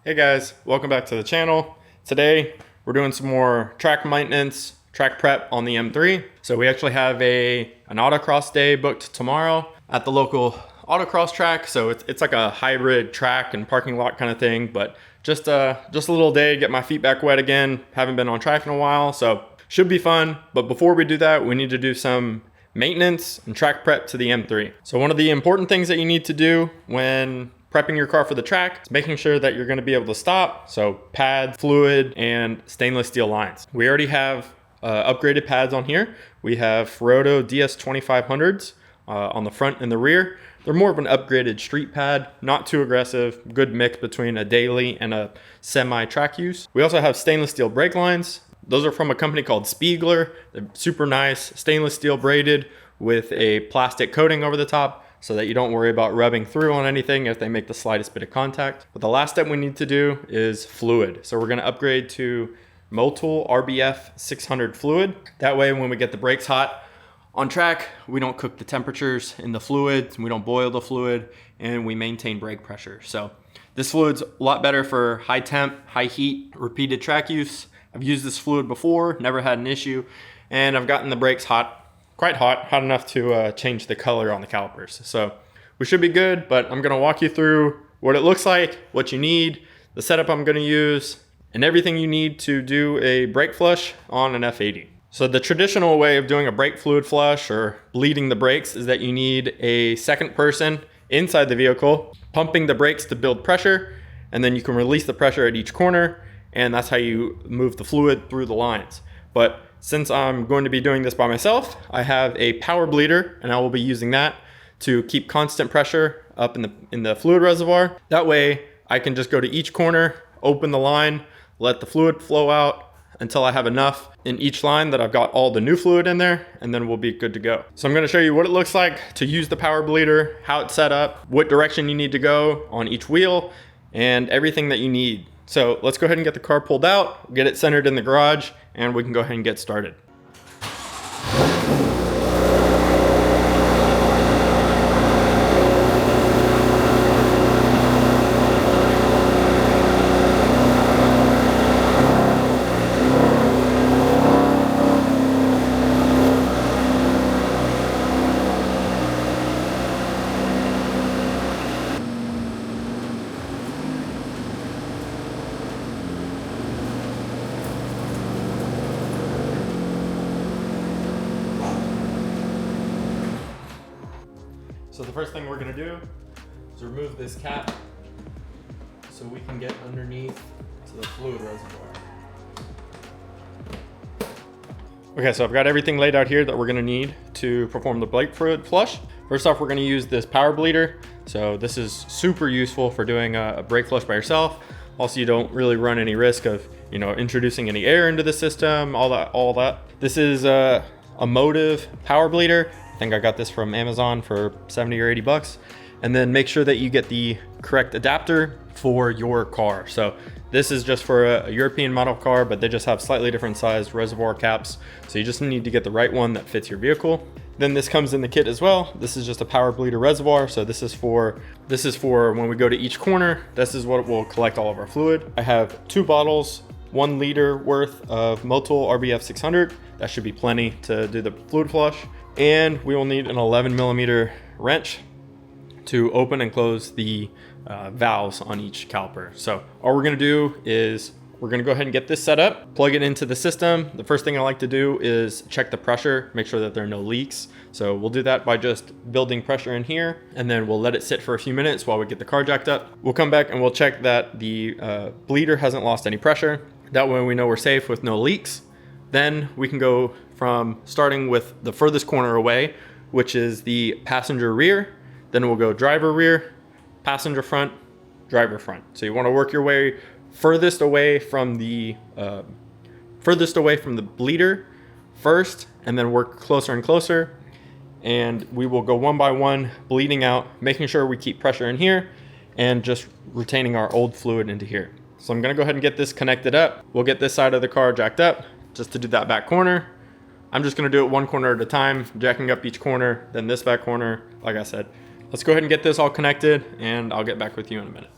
Hey guys, welcome back to the channel. Today we're doing some more track maintenance, track prep on the M3. So we actually have an autocross day booked tomorrow at the local autocross track. So it's like a hybrid track and parking lot kind of thing, but just a little day, get my feet back wet again. Haven't been on track in a while, so should be fun. But before we do that, we need to do some maintenance and track prep to the M3. So one of the important things that you need to do when prepping your car for the track is making sure that you're going to be able to stop. So pads, fluid, and stainless steel lines. We already have upgraded pads on here. We have Ferodo DS2500s on the front and the rear. They're more of an upgraded street pad, not too aggressive, good mix between a daily and a semi-track use. We also have stainless steel brake lines. Those are from a company called Spiegler. They're super nice, stainless steel braided with a plastic coating over the top, so that you don't worry about rubbing through on anything if they make the slightest bit of contact. But the last step we need to do is fluid. So we're gonna upgrade to Motul RBF 600 fluid. That way when we get the brakes hot on track, we don't cook the temperatures in the fluid, we don't boil the fluid, and we maintain brake pressure. So this fluid's a lot better for high temp, high heat, repeated track use. I've used this fluid before, never had an issue, and I've gotten the brakes hot, quite hot enough to change the color on the calipers. So we should be good, but I'm gonna walk you through what it looks like, what you need, the setup I'm gonna use, and everything you need to do a brake flush on an F80. So the traditional way of doing a brake fluid flush or bleeding the brakes is that you need a second person inside the vehicle pumping the brakes to build pressure, and then you can release the pressure at each corner, and that's how you move the fluid through the lines. But since I'm going to be doing this by myself, I have a power bleeder, and I will be using that to keep constant pressure up in the fluid reservoir. That way I can just go to each corner, open the line, let the fluid flow out until I have enough in each line that I've got all the new fluid in there, and then we'll be good to go. So I'm gonna show you what it looks like to use the power bleeder, how it's set up, what direction you need to go on each wheel, and everything that you need. So let's go ahead and get the car pulled out, get it centered in the garage, and we can go ahead and get started. So the first thing we're gonna do is remove this cap so we can get underneath to the fluid reservoir. Okay, so I've got everything laid out here that we're gonna need to perform the brake fluid flush. First off, we're gonna use this power bleeder. So this is super useful for doing a brake flush by yourself. Also, you don't really run any risk of, introducing any air into the system, all that. This is a Motive power bleeder. I think I got this from Amazon for 70 or 80 bucks. And then make sure that you get the correct adapter for your car. So this is just for a European model car, but they just have slightly different sized reservoir caps. So you just need to get the right one that fits your vehicle. Then this comes in the kit as well. This is just a power bleeder reservoir. So this is for when we go to each corner. This is what will collect all of our fluid. I have 2 bottles, 1 liter worth of Motul RBF 600. That should be plenty to do the fluid flush. And we will need an 11 millimeter wrench to open and close the valves on each caliper. So all we're gonna do is we're gonna go ahead and get this set up, plug it into the system. The first thing I like to do is check the pressure, make sure that there are no leaks. So we'll do that by just building pressure in here, and then we'll let it sit for a few minutes while we get the car jacked up. We'll come back and we'll check that the bleeder hasn't lost any pressure. That way we know we're safe with no leaks. Then we can go from starting with the furthest corner away, which is the passenger rear. Then we'll go driver rear, passenger front, driver front. So you want to work your way furthest away from the bleeder first, and then work closer and closer. And we will go one by one, bleeding out, making sure we keep pressure in here and just retaining our old fluid into here. So I'm gonna go ahead and get this connected up. We'll get this side of the car jacked up just to do that back corner. I'm just gonna do it one corner at a time, jacking up each corner, then this back corner, like I said. Let's go ahead and get this all connected, and I'll get back with you in a minute.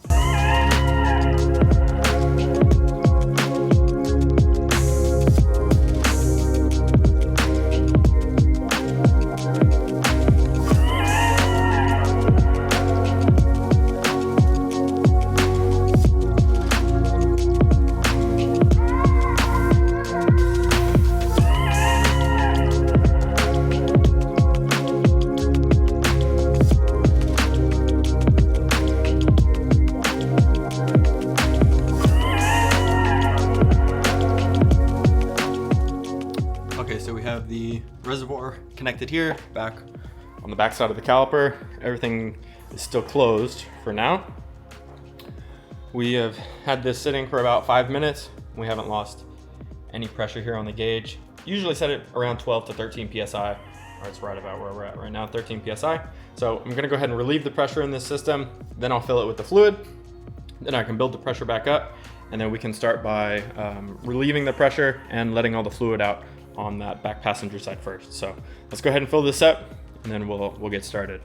are connected here, back on the back side of the caliper. Everything is still closed for now. We have had this sitting for about 5 minutes. We haven't lost any pressure here on the gauge. Usually set it around 12 to 13 PSI, or it's right about where we're at right now, 13 PSI. So I'm gonna go ahead and relieve the pressure in this system, then I'll fill it with the fluid, then I can build the pressure back up, and then we can start by relieving the pressure and letting all the fluid out on that back passenger side first. So let's go ahead and fill this up, and then we'll get started.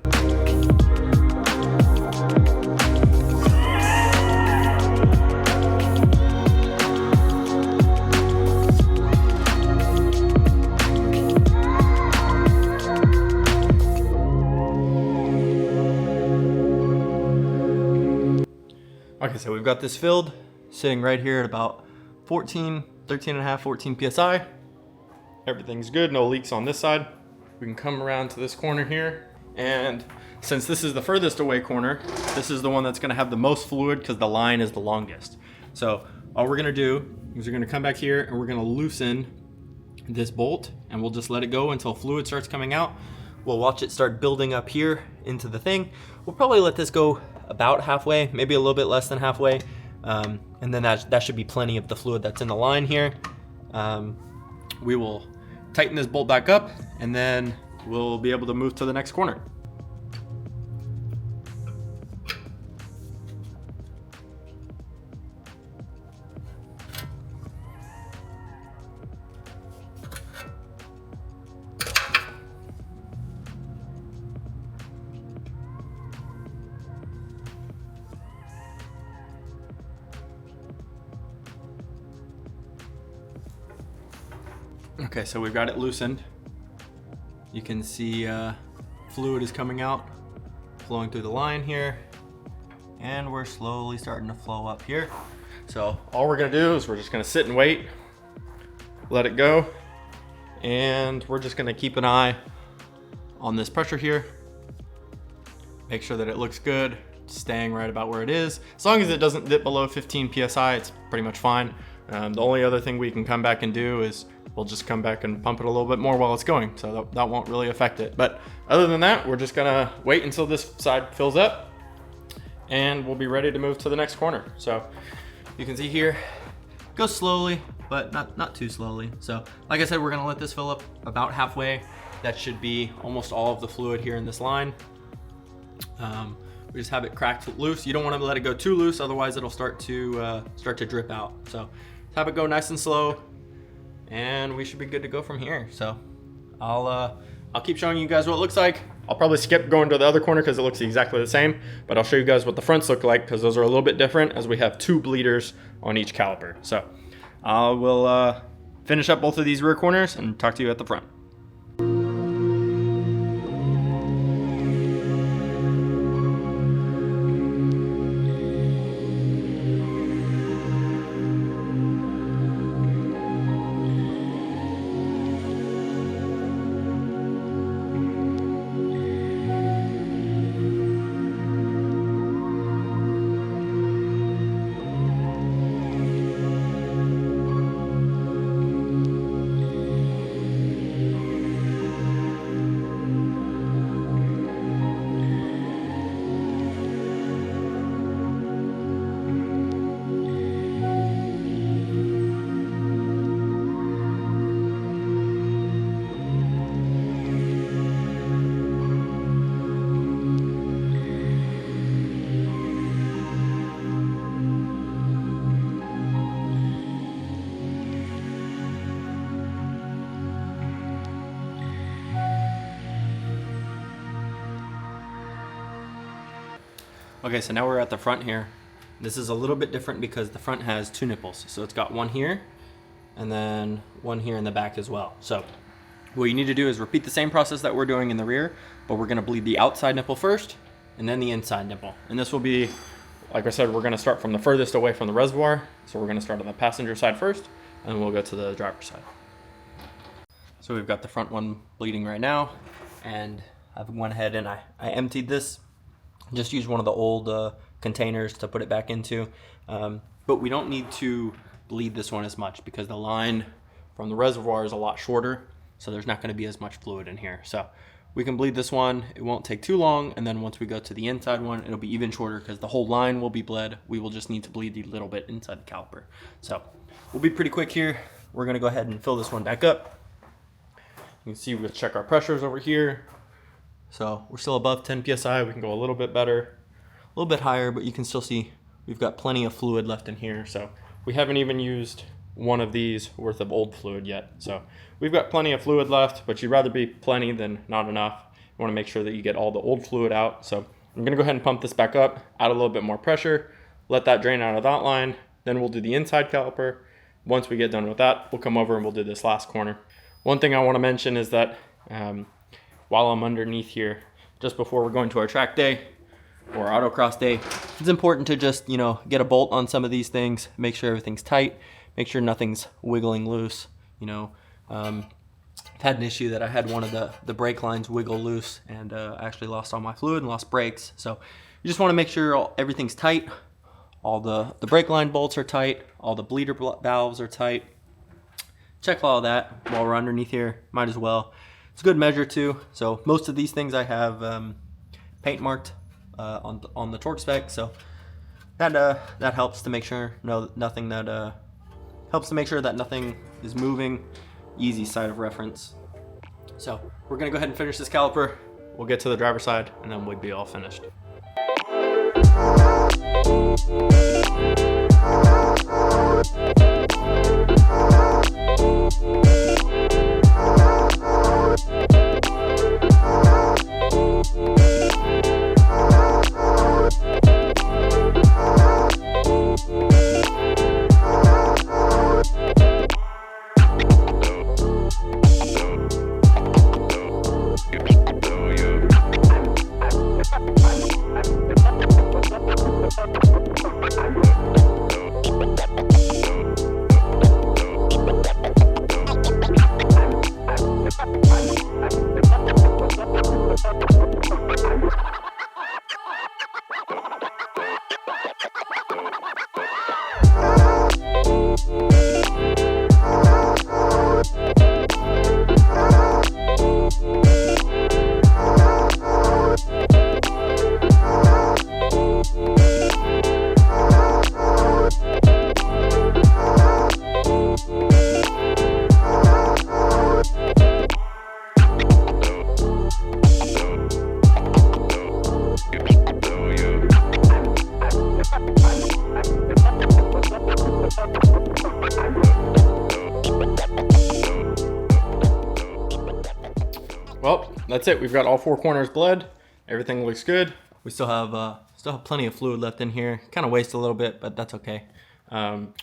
Okay, so we've got this filled, sitting right here at about 13 and a half, 14 PSI. Everything's good, no leaks on this side. We can come around to this corner here. And since this is the furthest away corner, this is the one that's gonna have the most fluid because the line is the longest. So all we're gonna do is we're gonna come back here and we're gonna loosen this bolt, and we'll just let it go until fluid starts coming out. We'll watch it start building up here into the thing. We'll probably let this go about halfway, maybe a little bit less than halfway. And then that should be plenty of the fluid that's in the line here. We will tighten this bolt back up, and then we'll be able to move to the next corner. Okay, so we've got it loosened. You can see fluid is coming out, flowing through the line here, and we're slowly starting to flow up here. So all we're gonna do is we're just gonna sit and wait, let it go, and we're just gonna keep an eye on this pressure here. Make sure that it looks good, staying right about where it is. As long as it doesn't dip below 15 PSI, it's pretty much fine. The only other thing we can come back and do is we'll just come back and pump it a little bit more while it's going, so that won't really affect it. But other than that, we're just gonna wait until this side fills up, and we'll be ready to move to the next corner. So you can see here, go slowly, but not too slowly. So like I said, we're gonna let this fill up about halfway. That should be almost all of the fluid here in this line. We just have it cracked loose. You don't want to let it go too loose, otherwise it'll start to drip out. So have it go nice and slow, and we should be good to go from here. So I'll keep showing you guys what it looks like. I'll probably skip going to the other corner because it looks exactly the same, but I'll show you guys what the fronts look like because those are a little bit different, as we have 2 bleeders on each caliper. So I will finish up both of these rear corners and talk to you at the front. Okay, so now we're at the front here. This is a little bit different because the front has 2 nipples. So it's got one here and then one here in the back as well. So what you need to do is repeat the same process that we're doing in the rear, but we're gonna bleed the outside nipple first and then the inside nipple. And this will be, like I said, we're gonna start from the furthest away from the reservoir. So we're gonna start on the passenger side first, and then we'll go to the driver's side. So we've got the front one bleeding right now, and I've went ahead and I emptied this. Just use one of the old containers to put it back into. But we don't need to bleed this one as much because the line from the reservoir is a lot shorter. so there's not going to be as much fluid in here. So we can bleed this one, it won't take too long, and then once we go to the inside one, it'll be even shorter because the whole line will be bled. We will just need to bleed a little bit inside the caliper. So we'll be pretty quick here. We're gonna go ahead and fill this one back up. You can see we'll check our pressures over here. So we're still above 10 PSI. We can go a little bit better, a little bit higher, but you can still see we've got plenty of fluid left in here. So we haven't even used one of these worth of old fluid yet. So we've got plenty of fluid left, but you'd rather be plenty than not enough. You wanna make sure that you get all the old fluid out. So I'm gonna go ahead and pump this back up, add a little bit more pressure, let that drain out of that line. Then we'll do the inside caliper. Once we get done with that, we'll come over and we'll do this last corner. One thing I wanna mention is that while I'm underneath here, just before we're going to our track day or autocross day, it's important to just, get a bolt on some of these things, make sure everything's tight, make sure nothing's wiggling loose. I've had an issue that I had one of the brake lines wiggle loose, and I actually lost all my fluid and lost brakes. So you just want to make sure everything's tight. All the brake line bolts are tight, all the bleeder valves are tight. Check all that while we're underneath here, might as well. It's a good measure too. So most of these things I have paint marked on the torque spec, so that helps to make sure nothing is moving. Easy side of reference. So we're gonna go ahead and finish this caliper. We'll get to the driver's side and then we'll be all finished. Well, that's it. We've got all four corners bled. Everything looks good. We still have plenty of fluid left in here. Kind of waste a little bit, but that's okay.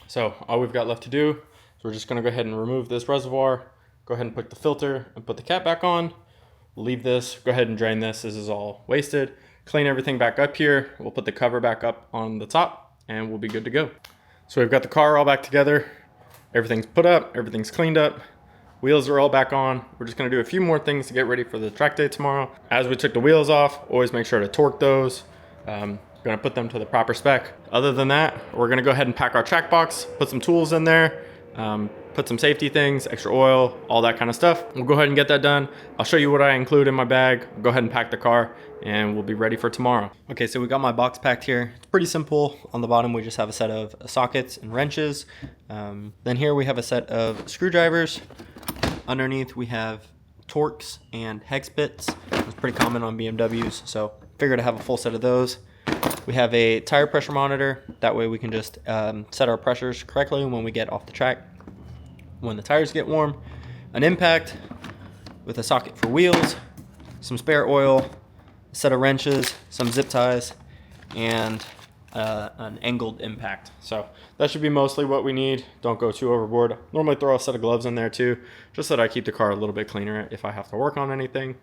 So all we've got left to do is we're just gonna go ahead and remove this reservoir, go ahead and put the filter and put the cap back on. Leave this, go ahead and drain this. This is all wasted. Clean everything back up here. We'll put the cover back up on the top and we'll be good to go. So we've got the car all back together. Everything's put up, everything's cleaned up. Wheels are all back on. We're just gonna do a few more things to get ready for the track day tomorrow. As we took the wheels off, always make sure to torque those. Gonna put them to the proper spec. Other than that, we're gonna go ahead and pack our track box, put some tools in there, put some safety things, extra oil, all that kind of stuff. We'll go ahead and get that done. I'll show you what I include in my bag. Go ahead and pack the car and we'll be ready for tomorrow. Okay, so we got my box packed here. It's pretty simple. On the bottom, we just have a set of sockets and wrenches. Then here we have a set of screwdrivers. Underneath we have Torx and hex bits. It's pretty common on BMWs, so figured to have a full set of those. We have a tire pressure monitor. That way we can just set our pressures correctly when we get off the track, when the tires get warm. An impact with a socket for wheels, some spare oil, a set of wrenches, some zip ties, and an angled impact. So that should be mostly what we need. Don't go too overboard. Normally throw a set of gloves in there too, just so that I keep the car a little bit cleaner if I have to work on anything.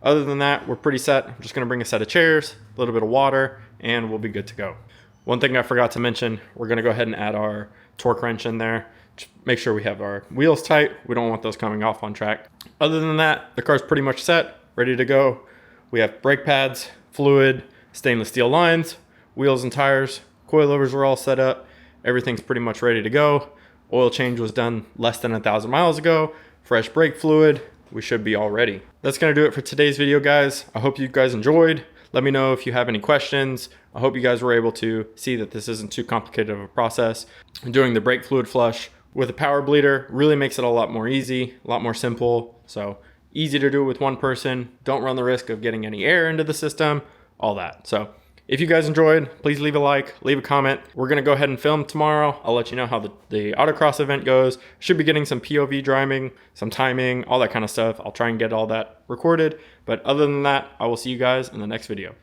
Other than that, we're pretty set. I'm just gonna bring a set of chairs, a little bit of water, and we'll be good to go. One thing I forgot to mention, we're gonna go ahead and add our torque wrench in there. Just make sure we have our wheels tight. We don't want those coming off on track. Other than that, the car's pretty much set, ready to go. We have brake pads, fluid, stainless steel lines, wheels and tires, coilovers are all set up. Everything's pretty much ready to go. Oil change was done less than 1,000 miles ago. Fresh brake fluid, we should be all ready. That's gonna do it for today's video, guys. I hope you guys enjoyed. Let me know if you have any questions. I hope you guys were able to see that this isn't too complicated of a process. Doing the brake fluid flush with a power bleeder really makes it a lot more easy, a lot more simple. So easy to do with one person. Don't run the risk of getting any air into the system, all that. So if you guys enjoyed, please leave a like, leave a comment. We're gonna go ahead and film tomorrow. I'll let you know how the autocross event goes. Should be getting some POV driving, some timing, all that kind of stuff. I'll try and get all that recorded. But other than that, I will see you guys in the next video.